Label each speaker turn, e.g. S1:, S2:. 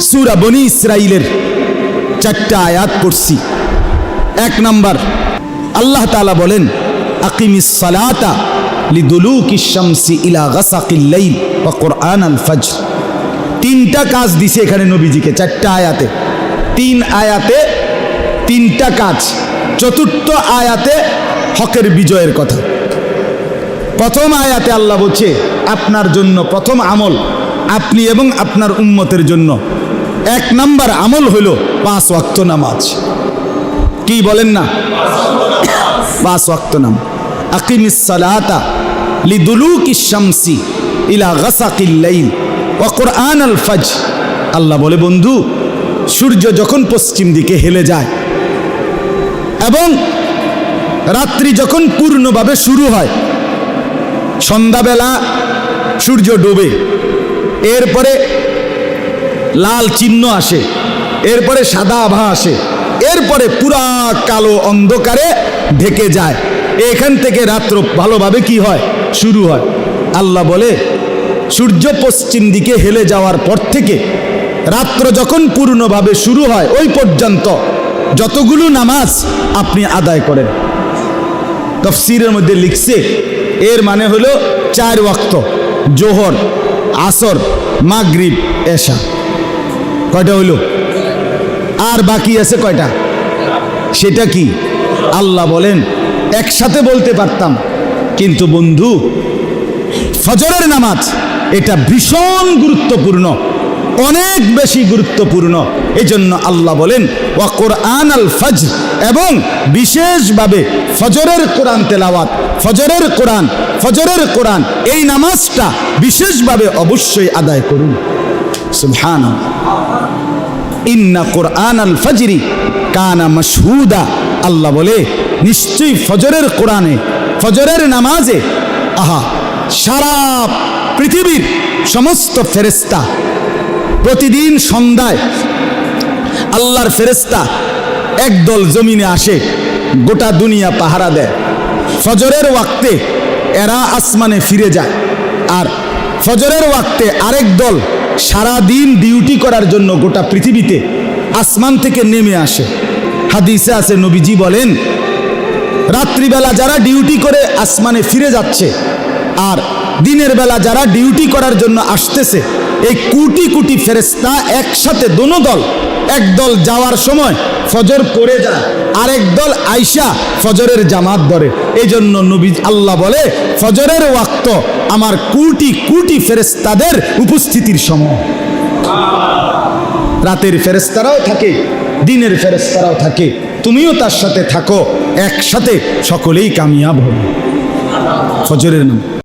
S1: সূরা বনী ইসরাইলের 4টা আয়াত পড়ছি। 1 নাম্বার, আল্লাহ তাআলা বলেন আকিমিস সালাতা লিদুলুকিশ শামসি ইলা গাসাকিল লাইল ওয়া কুরআনাল ফজর। 3টা কাজ দিছে এখানে নবীজিকে 4টা আয়াতে। 3 আয়াতে 3টা কাজ। 4র্থ আয়াতে হকের বিজয়ের কথা। প্রথম আয়াতে আল্লাহ বলছে আপনার জন্য প্রথম আমল, আপনি এবং আপনার উম্মতের জন্য 1 নাম্বার আমল হলো 5 ওয়াক্ত নামাজ। কি বলেন না? 5 ওয়াক্ত নামাজ। আকিমিস সালাতা লিদুলুকিশ শামসি ইলা গাসাকিল লাইল ওয়া কুরআনাল ফজর। আল্লাহ বলে বন্ধু, সূর্য যখন পশ্চিম দিকে হেলে যায় এবং রাত্রি যখন পূর্ণভাবে শুরু হয়, সন্ধ্যাবেলা সূর্য ডোবে, এরপরে লাল চিহ্ন আসে, এরপরে সাদা আভা আসে, এরপরে পুরা কালো অন্ধকারে ঢেকে যায়, এখান থেকে রাত্র ভালোভাবে কি হয়? শুরু হয়। আল্লাহ বলে সূর্য পশ্চিম দিকে হেলে যাওয়ার পর থেকে রাত্র যখন পূর্ণভাবে শুরু হয় ওই পর্যন্ত যতগুলো নামাজ আপনি আদায় করেন। তাফসীরের মধ্যে লিখছে এর মানে হলো 4 ওয়াক্ত, জোহর, আসর, মাগরিব, এশা। কয়টা হইল? আর বাকি আছে কয়টা? সেটা কি? আল্লাহ বলেন একসাথে বলতে পারতাম, কিন্তু বন্ধু ফজরের নামাজ এটা ভীষণ গুরুত্বপূর্ণ, অনেক বেশি গুরুত্বপূর্ণ। এই জন্য আল্লাহ বলেন ওয়া কুরআনাল ফজর, এবং বিশেষভাবে ফজরের কোরআন তেলাওয়াত, ফজরের কোরআন এই নামাজটা বিশেষভাবে অবশ্যই আদায় করুন। সুবহানাল্লাহ। ইন্না কুরআনাল ফজরি কানা মাশহুদা। আল্লাহ বলে নিশ্চয়ই ফজরের কোরআনে, ফজরের নামাজে সারা পৃথিবীর সমস্ত ফেরেশতা প্রতিদিন সন্ধ্যায় আল্লাহর ফেরেশতা একদল জমিনে আসে, গোটা দুনিয়া পাহারা দেয়। ফজরের ওয়াক্তে এরা আসমানে ফিরে যায়, আর ফজরের ওয়াক্তে আরেক দল সারা দিন ডিউটি করার জন্য গোটা পৃথিবীতে আসমান থেকে নেমে আসে। হাদিসে আছে নবীজি বলেন রাত্রিবেলা যারা ডিউটি করে আসমানে ফিরে যাচ্ছে, আর দিনের বেলা যারা ডিউটি করার জন্য আসতেছে, এই কোটি কোটি ফেরেশতা একসাথে দোনো দল, এক দল যাওয়ার সময় ফজর পড়ে যায়, আরেক দল আইসা ফজরের জামাত ধরে। এই জন্য নবী আল্লাহ বলে ফজরের ওয়াক্ত আমার কোটি কোটি ফেরেশতাদের উপস্থিতির সময়। রাতের ফেরেশতারাও থাকে, দিনের ফেরেশতারাও থাকে, তুমিও তার সাথে থাকো, একসাথে সকলেই কামিয়াব হবে। ফজরের নাম।